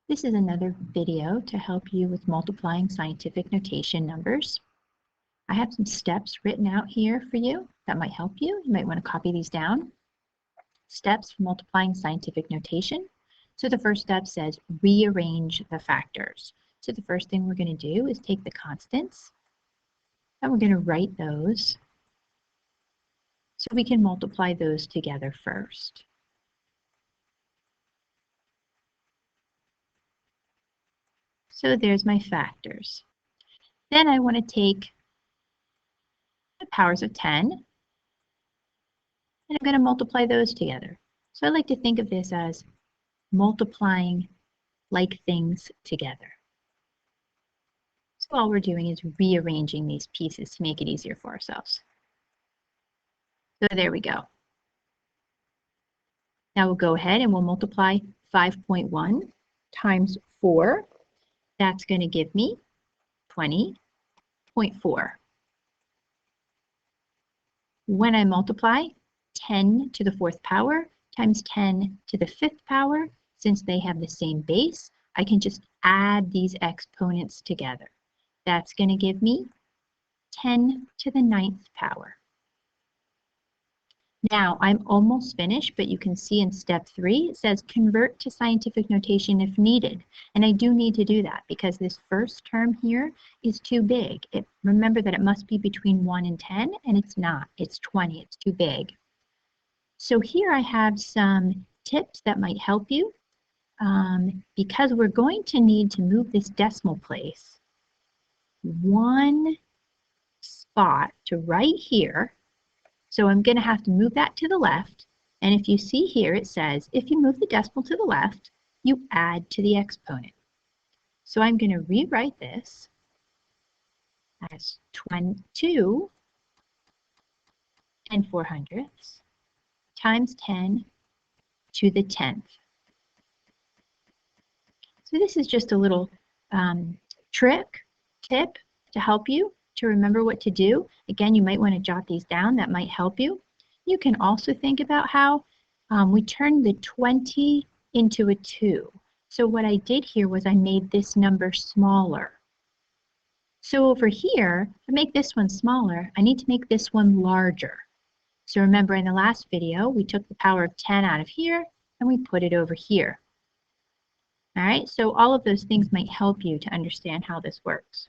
This is another video to help you with multiplying scientific notation numbers. I have some steps written out here for you that might help you. You might want to copy these down. Steps for multiplying scientific notation. So the first step says rearrange the factors. So the first thing we're going to do is take the constants and we're going to write those so we can multiply those together first. So there's my factors. Then I want to take the powers of 10, and I'm going to multiply those together. So I like to think of this as multiplying like things together. So all we're doing is rearranging these pieces to make it easier for ourselves. So there we go. Now we'll go ahead and we'll multiply 5.1 times 4. That's going to give me 20.4. When I multiply 10 to the 4th power times 10 to the 5th power, since they have the same base, I can just add these exponents together. That's going to give me 10 to the 9th power. Now I'm almost finished, but you can see in step 3 it says convert to scientific notation if needed. And I do need to do that because this first term here is too big. Remember that it must be between 1 and 10, and it's not. It's 20. It's too big. So here I have some tips that might help you because we're going to need to move this decimal place one spot to right here. So I'm going to have to move that to the left. And if you see here, it says if you move the decimal to the left, you add to the exponent. So I'm going to rewrite this as 22 and 400ths times 10 to the 10th. So this is just a little tip to help you to remember what to do. Again, you might want to jot these down. That might help you. You can also think about how we turned the 20 into a 2. So what I did here was I made this number smaller. So over here, to make this one smaller, I need to make this one larger. So remember in the last video, we took the power of 10 out of here and we put it over here. All right, so all of those things might help you to understand how this works.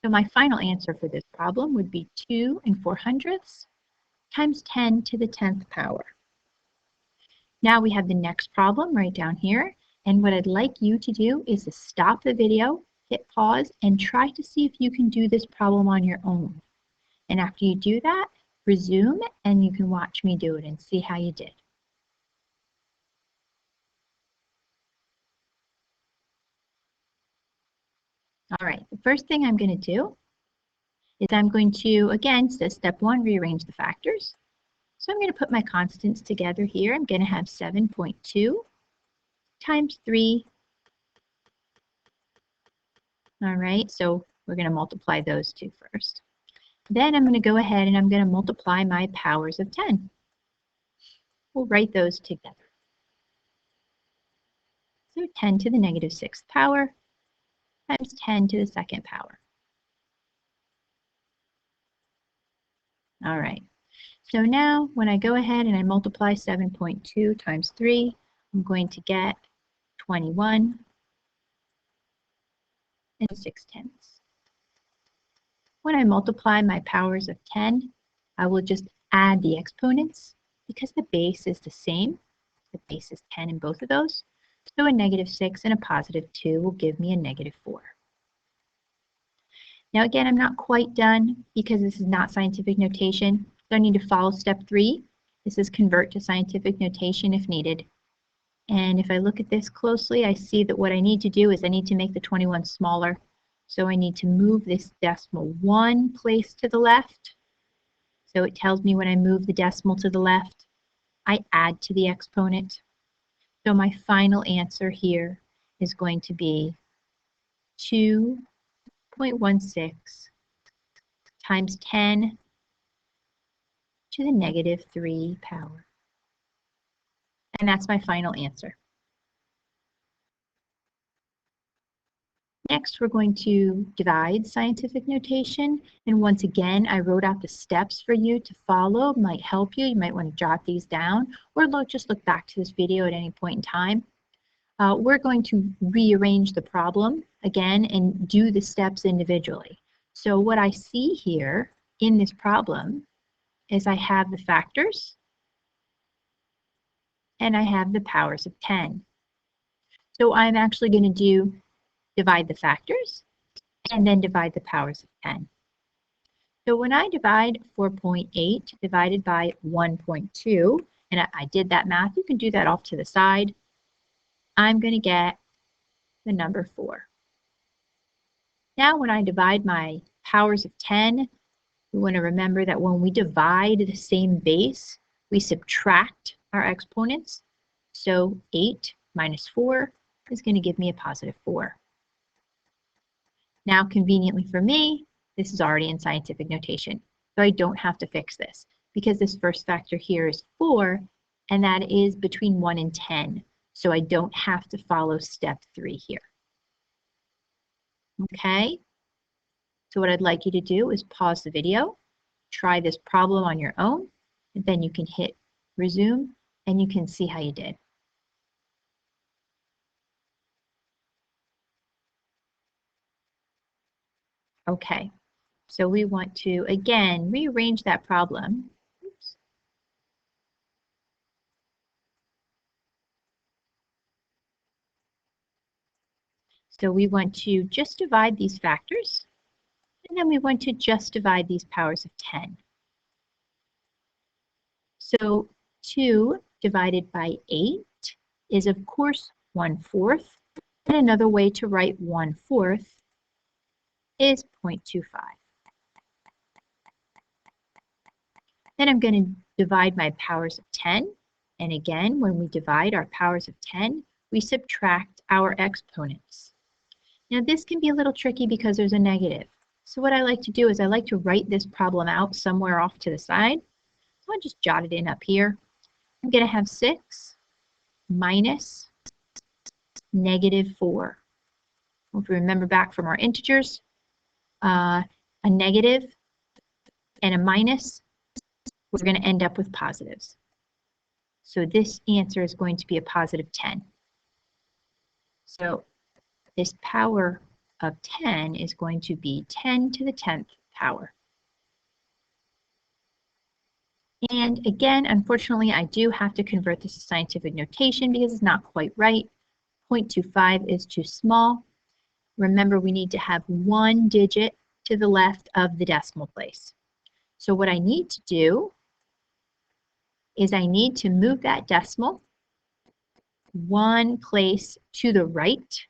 So my final answer for this problem would be 2 and 400ths times 10 to the 10th power. Now we have the next problem right down here. And what I'd like you to do is to stop the video, hit pause, and try to see if you can do this problem on your own. And after you do that, resume and you can watch me do it and see how you did. All right, the first thing I'm going to do is I'm going to, again, so step 1, rearrange the factors. So I'm going to put my constants together here. I'm going to have 7.2 times 3. All right, so we're going to multiply those two first. Then I'm going to go ahead and I'm going to multiply my powers of 10. We'll write those together. So 10 to the negative 6th power times 10 to the 2nd power. All right, so now when I go ahead and I multiply 7.2 times 3, I'm going to get 21 and 6/10. When I multiply my powers of 10, I will just add the exponents because the base is the same. The base is 10 in both of those. So a negative 6 and a positive 2 will give me a negative 4. Now again, I'm not quite done because this is not scientific notation. So I need to follow step 3. This is convert to scientific notation if needed. And if I look at this closely, I see that what I need to do is I need to make the 21 smaller. So I need to move this decimal 1 place to the left. So it tells me when I move the decimal to the left, I add to the exponent. So my final answer here is going to be 2.16 times 10 to the negative 3 power. And that's my final answer. Next, we're going to divide scientific notation. And once again, I wrote out the steps for you to follow. Might help you. You might want to jot these down or just look back to this video at any point in time. We're going to rearrange the problem again and do the steps individually. So what I see here in this problem is I have the factors and I have the powers of 10. So I'm actually going to divide the factors and then divide the powers of 10. So when I divide 4.8 divided by 1.2, and I did that math, you can do that off to the side, I'm going to get the number 4. Now when I divide my powers of 10, we want to remember that when we divide the same base, we subtract our exponents. So 8 minus 4 is going to give me a positive 4. Now, conveniently for me, this is already in scientific notation, so I don't have to fix this because this first factor here is 4, and that is between 1 and 10, so I don't have to follow step 3 here. Okay, so what I'd like you to do is pause the video, try this problem on your own, and then you can hit resume, and you can see how you did. Okay, so we want to, again, rearrange that problem. Oops. So we want to just divide these factors, and then we want to just divide these powers of 10. So 2 divided by 8 is, of course, 1/4. And another way to write 1/4 is 0.25. Then I'm going to divide my powers of 10. And again, when we divide our powers of 10, we subtract our exponents. Now this can be a little tricky because there's a negative. So what I like to do is I like to write this problem out somewhere off to the side. So I'll just jot it in up here. I'm going to have 6 minus -4. If we remember back from our integers, a negative and a minus, we're going to end up with positives. So this answer is going to be a positive 10. So this power of 10 is going to be 10 to the 10th power. And again, unfortunately, I do have to convert this to scientific notation because it's not quite right. 0.25 is too small. Remember, we need to have 1 digit to the left of the decimal place. So what I need to do is I need to move that decimal 1 place to the right.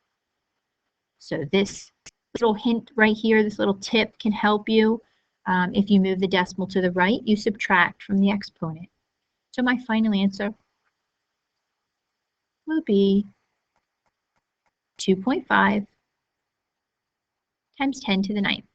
So this little hint right here, this little tip can help you. If you move the decimal to the right, you subtract from the exponent. So my final answer will be 2.5 times 10 to the 9th.